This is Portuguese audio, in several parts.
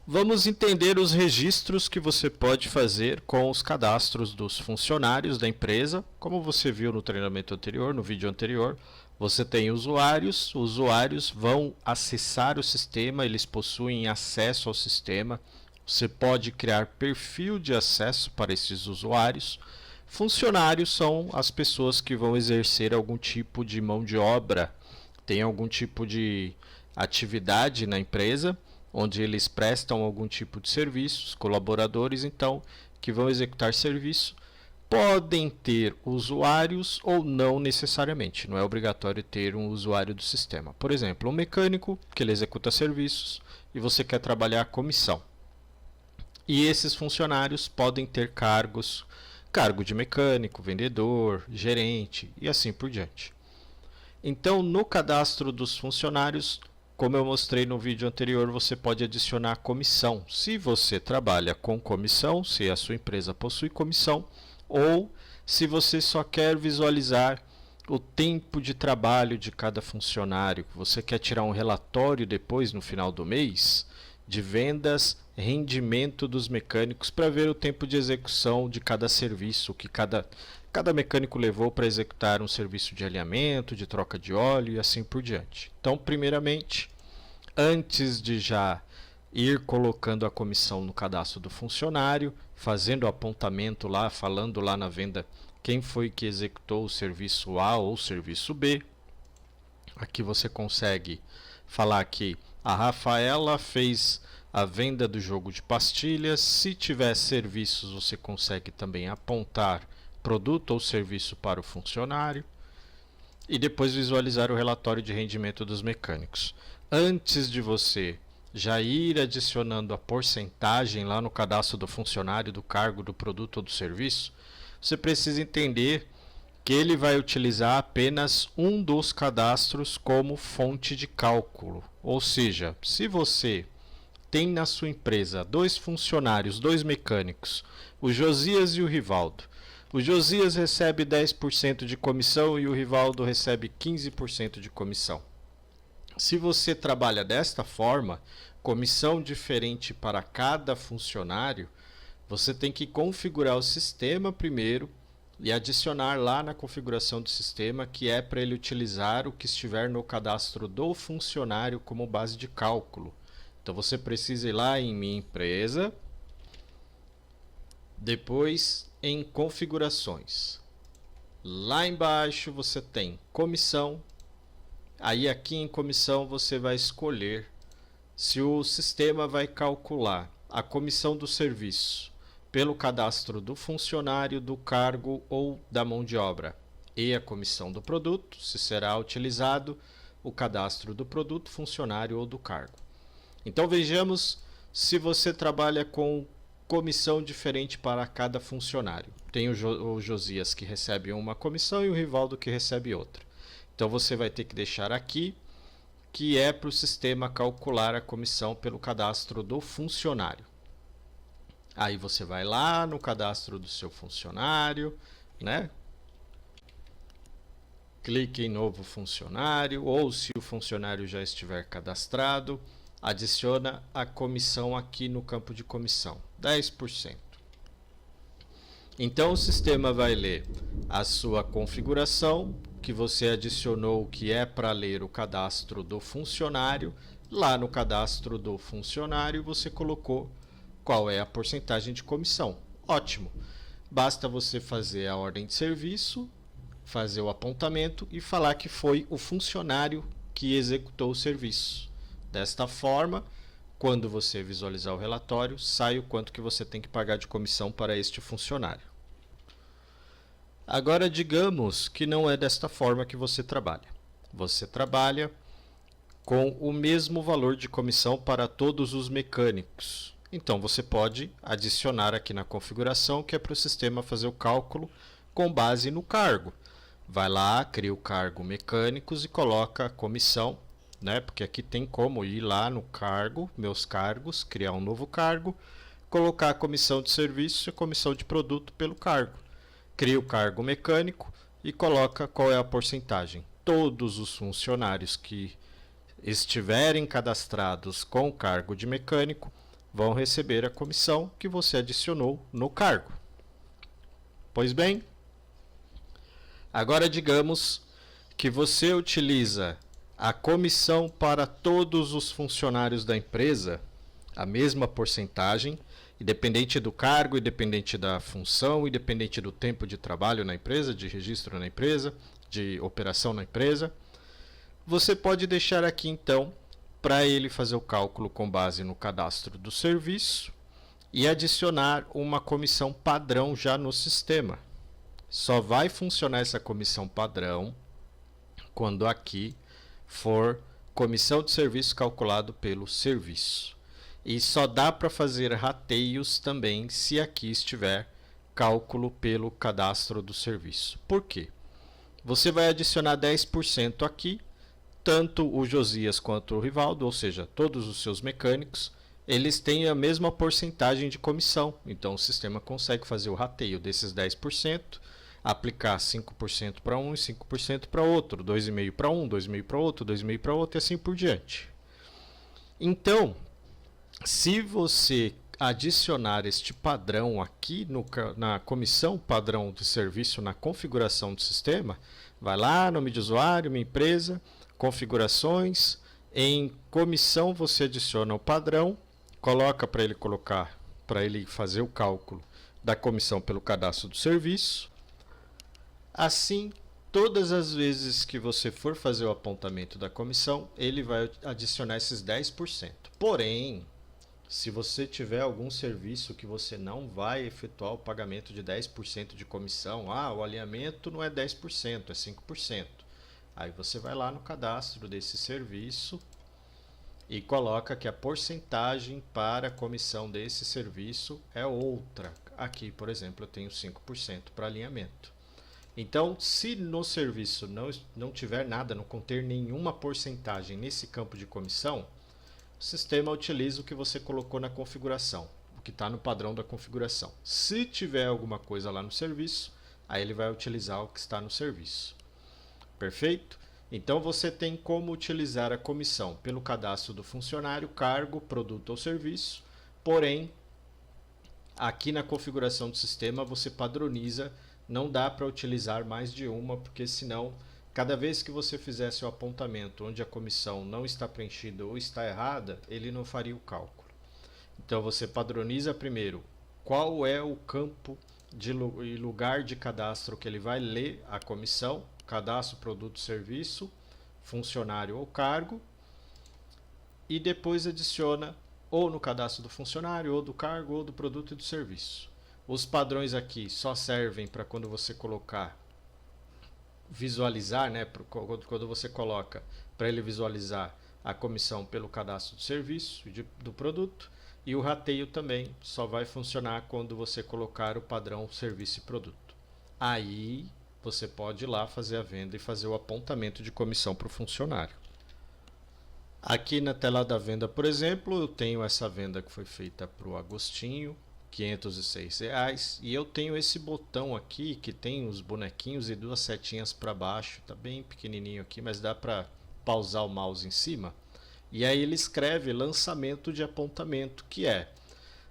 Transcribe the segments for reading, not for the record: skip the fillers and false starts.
Vamos entender os registros que você pode fazer com os cadastros dos funcionários da empresa. Como você viu no treinamento anterior, no vídeo anterior, você tem usuários. Os usuários vão acessar o sistema, eles possuem acesso ao sistema. Você pode criar perfil de acesso para esses usuários. Funcionários são as pessoas que vão exercer algum tipo de mão de obra, tem algum tipo de atividade na empresa, onde eles prestam algum tipo de serviços, colaboradores então, que vão executar serviço, podem ter usuários ou não necessariamente, não é obrigatório ter um usuário do sistema. Por exemplo, um mecânico que ele executa serviços e você quer trabalhar a comissão. E esses funcionários podem ter cargos, cargo de mecânico, vendedor, gerente e assim por diante. Então, no cadastro dos funcionários, como eu mostrei no vídeo anterior, você pode adicionar comissão. Se você trabalha com comissão, se a sua empresa possui comissão, ou se você só quer visualizar o tempo de trabalho de cada funcionário, você quer tirar um relatório depois, no final do mês, de vendas, rendimento dos mecânicos, para ver o tempo de execução de cada serviço, que cada mecânico levou para executar um serviço de alinhamento, de troca de óleo e assim por diante. Então, primeiramente, antes de já ir colocando a comissão no cadastro do funcionário, fazendo o apontamento lá, falando lá na venda quem foi que executou o serviço A ou o serviço B, aqui você consegue falar que a Rafaela fez a venda do jogo de pastilhas. Se tiver serviços, você consegue também apontar produto ou serviço para o funcionário e depois visualizar o relatório de rendimento dos mecânicos. Antes de você já ir adicionando a porcentagem lá no cadastro do funcionário, do cargo, do produto ou do serviço, você precisa entender que ele vai utilizar apenas um dos cadastros como fonte de cálculo. Ou seja, se você tem na sua empresa dois funcionários, dois mecânicos, o Josias e o Rivaldo. O Josias recebe 10% de comissão e o Rivaldo recebe 15% de comissão. Se você trabalha desta forma, comissão diferente para cada funcionário, você tem que configurar o sistema primeiro e adicionar lá na configuração do sistema que é para ele utilizar o que estiver no cadastro do funcionário como base de cálculo. Então você precisa ir lá em Minha Empresa, depois em Configurações. Lá embaixo você tem Comissão. Aí aqui em Comissão você vai escolher se o sistema vai calcular a comissão do serviço pelo cadastro do funcionário, do cargo ou da mão de obra, e a comissão do produto, se será utilizado o cadastro do produto, funcionário ou do cargo. Então vejamos se você trabalha com comissão diferente para cada funcionário. Tem o Josias que recebe uma comissão e o Rivaldo que recebe outra. Então você vai ter que deixar aqui que é para o sistema calcular a comissão pelo cadastro do funcionário. Aí você vai lá no cadastro do seu funcionário, né? Clique em novo funcionário, ou se o funcionário já estiver cadastrado, adiciona a comissão aqui no campo de comissão, 10%. Então o sistema vai ler a sua configuração, que você adicionou que é para ler o cadastro do funcionário. Lá no cadastro do funcionário você colocou qual é a porcentagem de comissão. Ótimo! Basta você fazer a ordem de serviço, fazer o apontamento e falar que foi o funcionário que executou o serviço. Desta forma, quando você visualizar o relatório, sai o quanto que você tem que pagar de comissão para este funcionário. Agora, digamos que não é desta forma que você trabalha. Você trabalha com o mesmo valor de comissão para todos os mecânicos. Então, você pode adicionar aqui na configuração, que é para o sistema fazer o cálculo com base no cargo. Vai lá, cria o cargo mecânicos e coloca a comissão, né? Porque aqui tem como ir lá no cargo, meus cargos, criar um novo cargo, colocar a comissão de serviço e a comissão de produto pelo cargo. Cria o cargo mecânico e coloca qual é a porcentagem. Todos os funcionários que estiverem cadastrados com o cargo de mecânico vão receber a comissão que você adicionou no cargo. Pois bem, agora digamos que você utiliza a comissão para todos os funcionários da empresa, a mesma porcentagem, independente do cargo, independente da função, independente do tempo de trabalho na empresa, de registro na empresa, de operação na empresa. Você pode deixar aqui então para ele fazer o cálculo com base no cadastro do serviço e adicionar uma comissão padrão já no sistema. Só vai funcionar essa comissão padrão quando aqui for comissão de serviço calculado pelo serviço. E só dá para fazer rateios também se aqui estiver cálculo pelo cadastro do serviço. Por quê? Você vai adicionar 10% aqui, tanto o Josias quanto o Rivaldo, ou seja, todos os seus mecânicos, eles têm a mesma porcentagem de comissão. Então o sistema consegue fazer o rateio desses 10%, aplicar 5% para um e 5% para outro, 2,5% para um, 2,5% para outro, 2,5% para outro e assim por diante. Então, se você adicionar este padrão aqui na comissão padrão de serviço na configuração do sistema, vai lá, nome de usuário, minha empresa, configurações, em comissão você adiciona o padrão, coloca para ele fazer o cálculo da comissão pelo cadastro do serviço. Assim, todas as vezes que você for fazer o apontamento da comissão, ele vai adicionar esses 10%. Porém, se você tiver algum serviço que você não vai efetuar o pagamento de 10% de comissão, o alinhamento não é 10%, é 5%. Aí você vai lá no cadastro desse serviço e coloca que a porcentagem para a comissão desse serviço é outra. Aqui, por exemplo, eu tenho 5% para alinhamento. Então, se no serviço não tiver nada, não conter nenhuma porcentagem nesse campo de comissão, o sistema utiliza o que você colocou na configuração, o que está no padrão da configuração. Se tiver alguma coisa lá no serviço, aí ele vai utilizar o que está no serviço. Perfeito? Então você tem como utilizar a comissão pelo cadastro do funcionário, cargo, produto ou serviço, porém, aqui na configuração do sistema você padroniza, não dá para utilizar mais de uma, porque senão, cada vez que você fizesse o apontamento onde a comissão não está preenchida ou está errada, ele não faria o cálculo. Então você padroniza primeiro qual é o campo e lugar de cadastro que ele vai ler a comissão, cadastro, produto, serviço, funcionário ou cargo, e depois adiciona ou no cadastro do funcionário, ou do cargo, ou do produto e do serviço. Os padrões aqui só servem para quando você visualizar, né? Quando você coloca para ele visualizar a comissão pelo cadastro do serviço e do produto, e o rateio também só vai funcionar quando você colocar o padrão serviço e produto. Aí você pode ir lá fazer a venda e fazer o apontamento de comissão para o funcionário. Aqui na tela da venda, por exemplo, eu tenho essa venda que foi feita para o Agostinho, R$506, e eu tenho esse botão aqui que tem os bonequinhos e duas setinhas para baixo, tá bem pequenininho aqui, mas dá para pausar o mouse em cima, e aí ele escreve lançamento de apontamento, que é,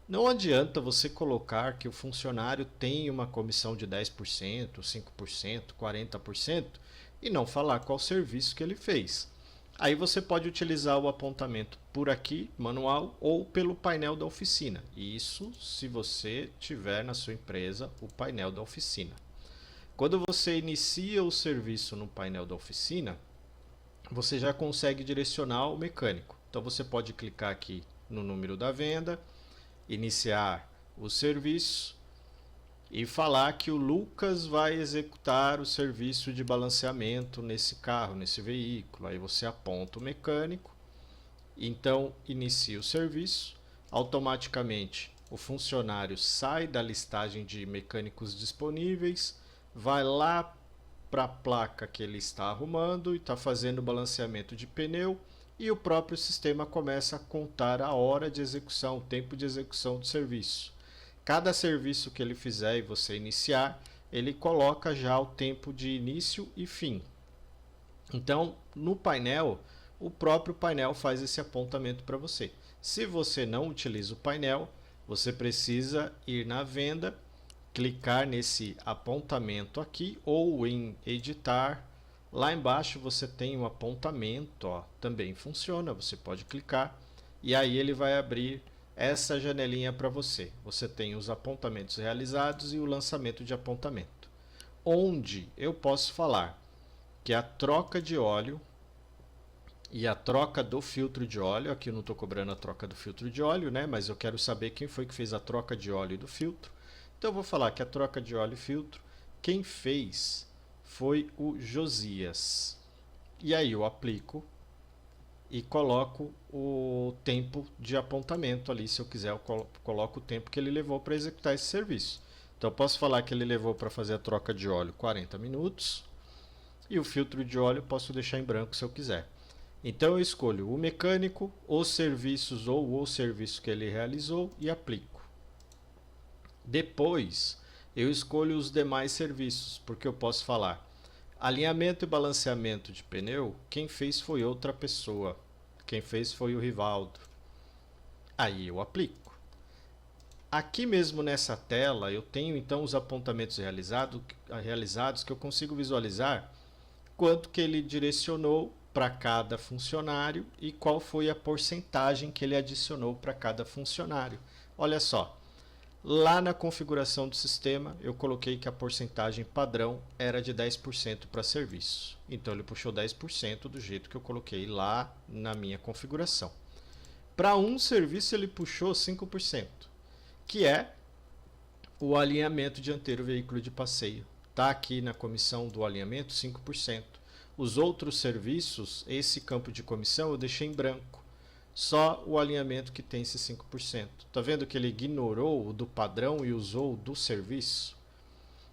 não adianta você colocar que o funcionário tem uma comissão de 10%, 5%, 40% e não falar qual serviço que ele fez. Aí você pode utilizar o apontamento por aqui, manual, ou pelo painel da oficina. Isso se você tiver na sua empresa o painel da oficina. Quando você inicia o serviço no painel da oficina, você já consegue direcionar o mecânico. Então você pode clicar aqui no número da venda, iniciar o serviço e falar que o Lucas vai executar o serviço de balanceamento nesse carro, nesse veículo. Aí você aponta o mecânico, então inicia o serviço, automaticamente o funcionário sai da listagem de mecânicos disponíveis, vai lá para a placa que ele está arrumando e está fazendo o balanceamento de pneu, e o próprio sistema começa a contar a hora de execução, o tempo de execução do serviço. Cada serviço que ele fizer e você iniciar, ele coloca já o tempo de início e fim. Então, no painel, o próprio painel faz esse apontamento para você. Se você não utiliza o painel, você precisa ir na venda, clicar nesse apontamento aqui ou em editar. Lá embaixo você tem um apontamento, ó, também funciona, você pode clicar e aí ele vai abrir essa janelinha para você. Você tem os apontamentos realizados e o lançamento de apontamento, onde eu posso falar que a troca de óleo e a troca do filtro de óleo, aqui eu não estou cobrando a troca do filtro de óleo, né? Mas eu quero saber quem foi que fez a troca de óleo e do filtro. Então eu vou falar que a troca de óleo e filtro, quem fez foi o Josias. E aí eu aplico e coloco o tempo de apontamento ali. Se eu quiser, eu coloco o tempo que ele levou para executar esse serviço. Então eu posso falar que ele levou para fazer a troca de óleo 40 minutos e o filtro de óleo posso deixar em branco se eu quiser. Então eu escolho o mecânico, os serviços ou o serviço que ele realizou e aplico. Depois eu escolho os demais serviços, porque eu posso falar alinhamento e balanceamento de pneu, quem fez foi outra pessoa, quem fez foi o Rivaldo. Aí eu aplico. Aqui mesmo nessa tela eu tenho então os apontamentos realizados que eu consigo visualizar quanto que ele direcionou para cada funcionário e qual foi a porcentagem que ele adicionou para cada funcionário. Olha só, lá na configuração do sistema eu coloquei que a porcentagem padrão era de 10% para serviço. Então ele puxou 10% do jeito que eu coloquei lá na minha configuração. Para um serviço ele puxou 5%, que é o alinhamento dianteiro veículo de passeio. Está aqui na comissão do alinhamento 5%. Os outros serviços, esse campo de comissão eu deixei em branco. Só o alinhamento que tem esse 5%. Está vendo que ele ignorou o do padrão e usou o do serviço?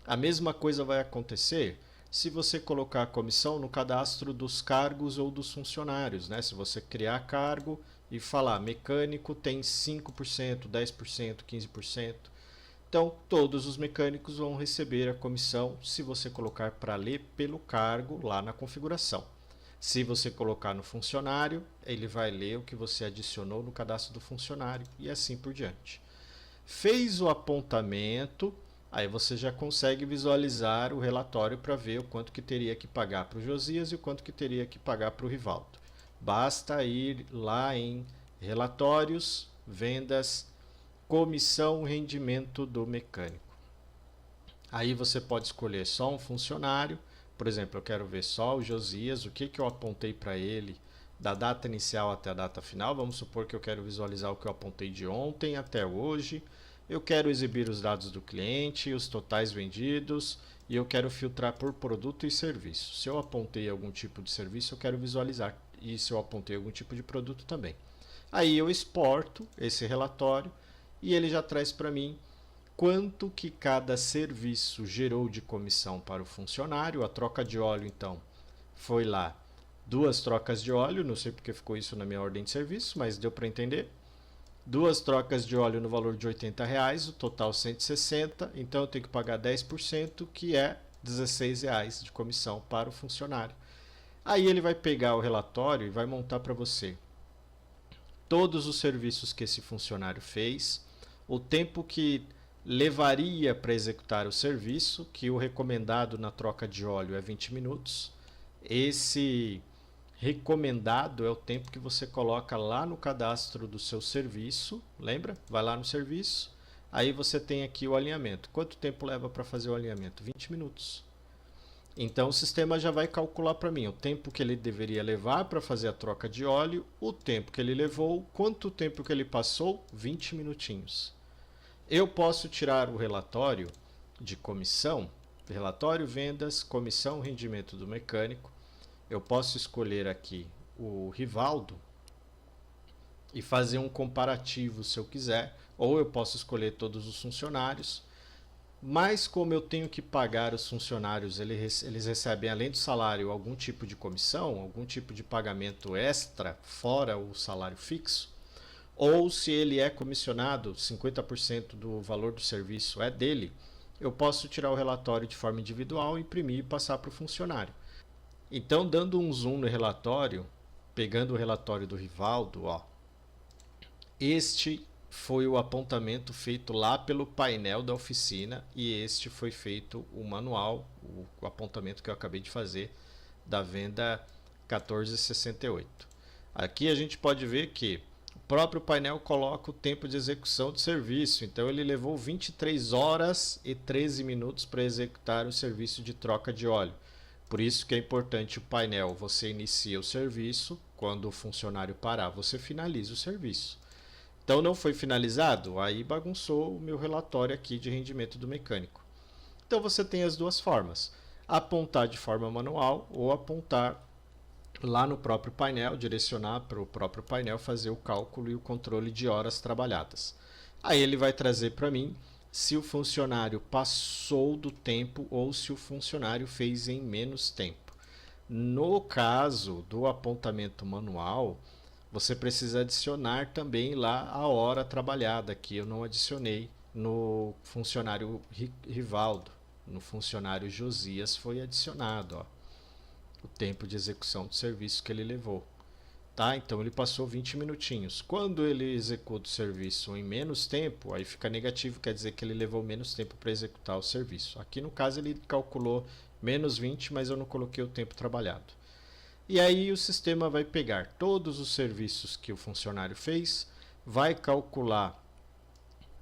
A mesma coisa vai acontecer se você colocar a comissão no cadastro dos cargos ou dos funcionários, né? Se você criar cargo e falar mecânico tem 5%, 10%, 15%. Então, todos os mecânicos vão receber a comissão se você colocar para ler pelo cargo lá na configuração. Se você colocar no funcionário, ele vai ler o que você adicionou no cadastro do funcionário e assim por diante. Fez o apontamento, aí você já consegue visualizar o relatório para ver o quanto que teria que pagar para o Josias e o quanto que teria que pagar para o Rivaldo. Basta ir lá em relatórios, vendas, comissão, rendimento do mecânico. Aí você pode escolher só um funcionário. Por exemplo, eu quero ver só o Josias, o que eu apontei para ele da data inicial até a data final. Vamos supor que eu quero visualizar o que eu apontei de ontem até hoje. Eu quero exibir os dados do cliente, os totais vendidos e eu quero filtrar por produto e serviço. Se eu apontei algum tipo de serviço, eu quero visualizar, e se eu apontei algum tipo de produto também. Aí eu exporto esse relatório e ele já traz para mim quanto que cada serviço gerou de comissão para o funcionário. A troca de óleo, então, foi lá 2 trocas de óleo, não sei porque ficou isso na minha ordem de serviço, mas deu para entender. 2 trocas de óleo no valor de R$80, o total 160, então eu tenho que pagar 10%, que é R$16 de comissão para o funcionário. Aí ele vai pegar o relatório e vai montar para você todos os serviços que esse funcionário fez, o tempo que levaria para executar o serviço, que o recomendado na troca de óleo é 20 minutos. Esse recomendado é o tempo que você coloca lá no cadastro do seu serviço, lembra? Vai lá no serviço, aí você tem aqui o alinhamento. Quanto tempo leva para fazer o alinhamento? 20 minutos. Então o sistema já vai calcular para mim o tempo que ele deveria levar para fazer a troca de óleo, o tempo que ele levou, quanto tempo que ele passou, 20 minutinhos. Eu posso tirar o relatório de comissão, relatório vendas, comissão rendimento do mecânico. Eu posso escolher aqui o Rivaldo e fazer um comparativo se eu quiser, ou eu posso escolher todos os funcionários. Mas como eu tenho que pagar os funcionários, eles recebem além do salário algum tipo de comissão, algum tipo de pagamento extra, fora o salário fixo, ou se ele é comissionado, 50% do valor do serviço é dele, eu posso tirar o relatório de forma individual, imprimir e passar para o funcionário. Então, dando um zoom no relatório, pegando o relatório do Rivaldo, ó, Este foi o apontamento feito lá pelo painel da oficina e este foi feito o manual, o apontamento que eu acabei de fazer da venda 1468. Aqui a gente pode ver que o próprio painel coloca o tempo de execução do serviço, então ele levou 23 horas e 13 minutos para executar o serviço de troca de óleo. Por isso que é importante o painel, você inicia o serviço, quando o funcionário parar, você finaliza o serviço. Então não foi finalizado, aí bagunçou o meu relatório aqui de rendimento do mecânico. Então você tem as duas formas, apontar de forma manual ou apontar lá no próprio painel, direcionar para o próprio painel fazer o cálculo e o controle de horas trabalhadas. Aí ele vai trazer para mim se o funcionário passou do tempo ou se o funcionário fez em menos tempo. No caso do apontamento manual, você precisa adicionar também lá a hora trabalhada, que eu não adicionei no funcionário Rivaldo. No funcionário Josias foi adicionado, ó, o tempo de execução do serviço que ele levou. Tá? Então ele passou 20 minutinhos. Quando ele executa o serviço em menos tempo, aí fica negativo, quer dizer que ele levou menos tempo para executar o serviço. Aqui no caso ele calculou menos 20, mas eu não coloquei o tempo trabalhado. E aí o sistema vai pegar todos os serviços que o funcionário fez, vai calcular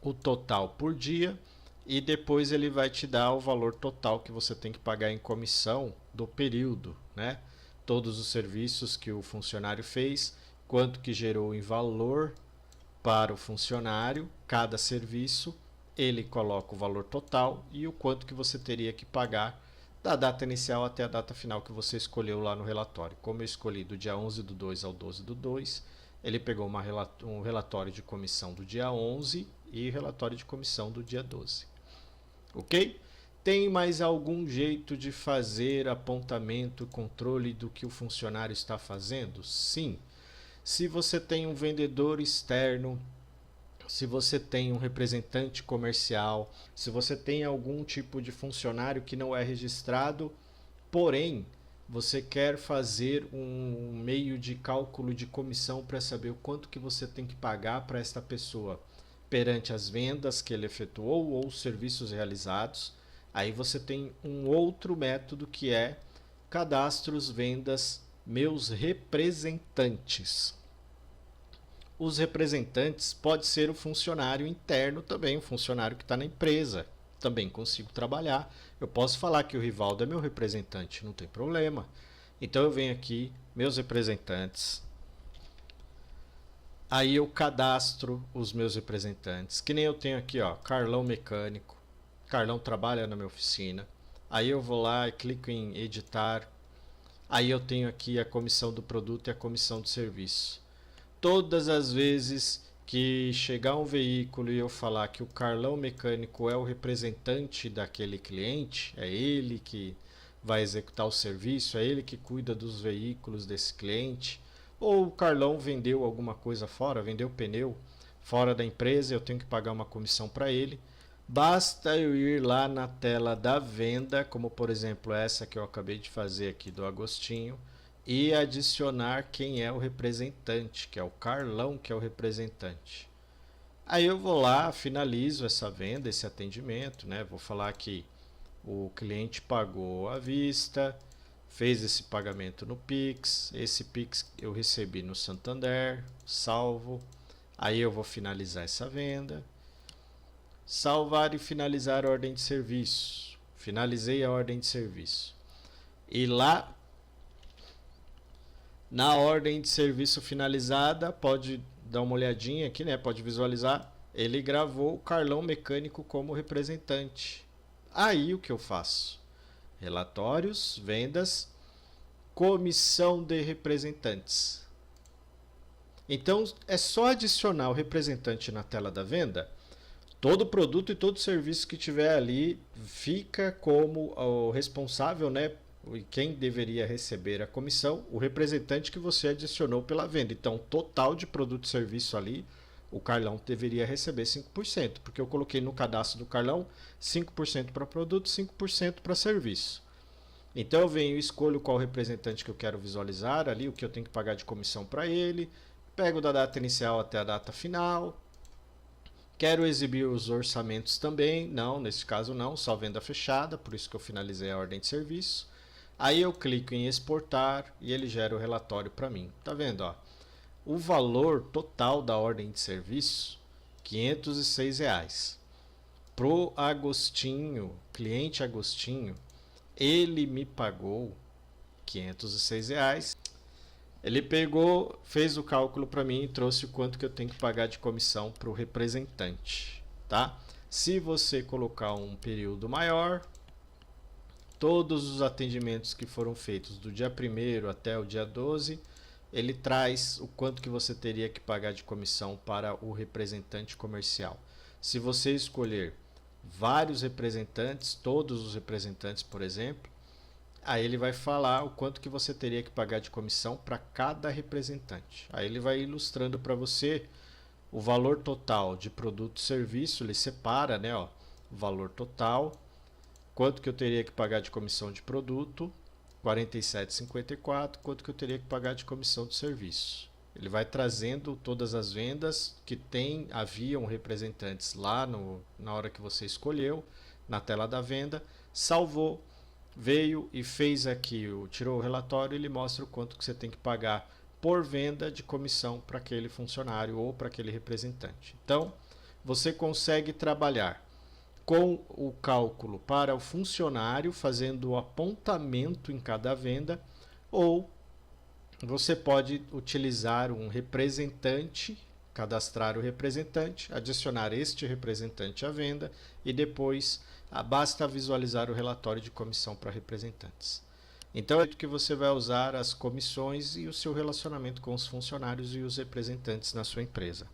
o total por dia e depois ele vai te dar o valor total que você tem que pagar em comissão do período, né? Todos os serviços que o funcionário fez, quanto que gerou em valor para o funcionário, cada serviço, ele coloca o valor total e o quanto que você teria que pagar da data inicial até a data final que você escolheu lá no relatório. Como eu escolhi do dia 11/2 ao 12/2, ele pegou um relatório de comissão do dia 11 e relatório de comissão do dia 12. Ok? Tem mais algum jeito de fazer apontamento, controle do que o funcionário está fazendo? Sim. Se você tem um vendedor externo, se você tem um representante comercial, se você tem algum tipo de funcionário que não é registrado, porém você quer fazer um meio de cálculo de comissão para saber o quanto que você tem que pagar para esta pessoa perante as vendas que ele efetuou ou os serviços realizados, aí você tem um outro método que é cadastros, vendas, meus representantes. Os representantes pode ser o funcionário interno também, o funcionário que está na empresa. Também consigo trabalhar. Eu posso falar que o Rivaldo é meu representante, não tem problema. Então eu venho aqui, meus representantes. Aí eu cadastro os meus representantes. Que nem eu tenho aqui, ó, Carlão Mecânico. Carlão trabalha na minha oficina. Aí eu vou lá e clico em editar. Aí eu tenho aqui a comissão do produto e a comissão do serviço. Todas as vezes que chegar um veículo e eu falar que o Carlão Mecânico é o representante daquele cliente, é ele que vai executar o serviço, é ele que cuida dos veículos desse cliente, ou o Carlão vendeu alguma coisa fora, vendeu pneu fora da empresa, eu tenho que pagar uma comissão para ele. Basta eu ir lá na tela da venda, como por exemplo essa que eu acabei de fazer aqui do Agostinho, e adicionar quem é o representante, que é o Carlão, que é o representante. Aí eu vou lá, finalizo essa venda, esse atendimento, né? Vou falar que o cliente pagou à vista, fez esse pagamento no Pix, esse Pix eu recebi no Santander, salvo. Aí eu vou finalizar essa venda. Salvar e finalizar a ordem de serviço. Finalizei a ordem de serviço. E lá na ordem de serviço finalizada, pode dar uma olhadinha aqui, né? Pode visualizar. Ele gravou o Carlão Mecânico como representante. Aí o que eu faço? Relatórios, vendas, comissão de representantes. Então é só adicionar o representante na tela da venda. Todo produto e todo serviço que tiver ali fica como o responsável, né? Quem deveria receber a comissão, o representante que você adicionou pela venda. Então, total de produto e serviço ali, o Carlão deveria receber 5%, porque eu coloquei no cadastro do Carlão 5% para produto, 5% para serviço. Então eu venho e escolho qual representante que eu quero visualizar ali, o que eu tenho que pagar de comissão para ele, Pego da data inicial até a data final. Quero exibir os orçamentos também. Não, nesse caso não, só venda fechada, por isso que eu finalizei a ordem de serviço. Aí eu clico em exportar e ele gera o relatório para mim. Tá vendo, ó? O valor total da ordem de serviço, R$ 506. Pro Agostinho, cliente Agostinho, ele me pagou R$ 506. Ele pegou, fez o cálculo para mim e trouxe o quanto que eu tenho que pagar de comissão para o representante, tá? Se você colocar um período maior, todos os atendimentos que foram feitos do dia 1º até o dia 12, ele traz o quanto que você teria que pagar de comissão para o representante comercial. Se você escolher vários representantes, todos os representantes, por exemplo, aí ele vai falar o quanto que você teria que pagar de comissão para cada representante. Aí ele vai ilustrando para você o valor total de produto e serviço, ele separa, né, ó, o valor total, quanto que eu teria que pagar de comissão de produto, R$ 47,54, quanto que eu teria que pagar de comissão de serviço. Ele vai trazendo todas as vendas que haviam representantes lá na hora que você escolheu, na tela da venda, salvou, veio e fez aqui, tirou o relatório e ele mostra o quanto que você tem que pagar por venda de comissão para aquele funcionário ou para aquele representante. Então, você consegue trabalhar com o cálculo para o funcionário, fazendo o apontamento em cada venda, ou você pode utilizar um representante, cadastrar o representante, adicionar este representante à venda e depois basta visualizar o relatório de comissão para representantes. Então é que você vai usar as comissões e o seu relacionamento com os funcionários e os representantes na sua empresa.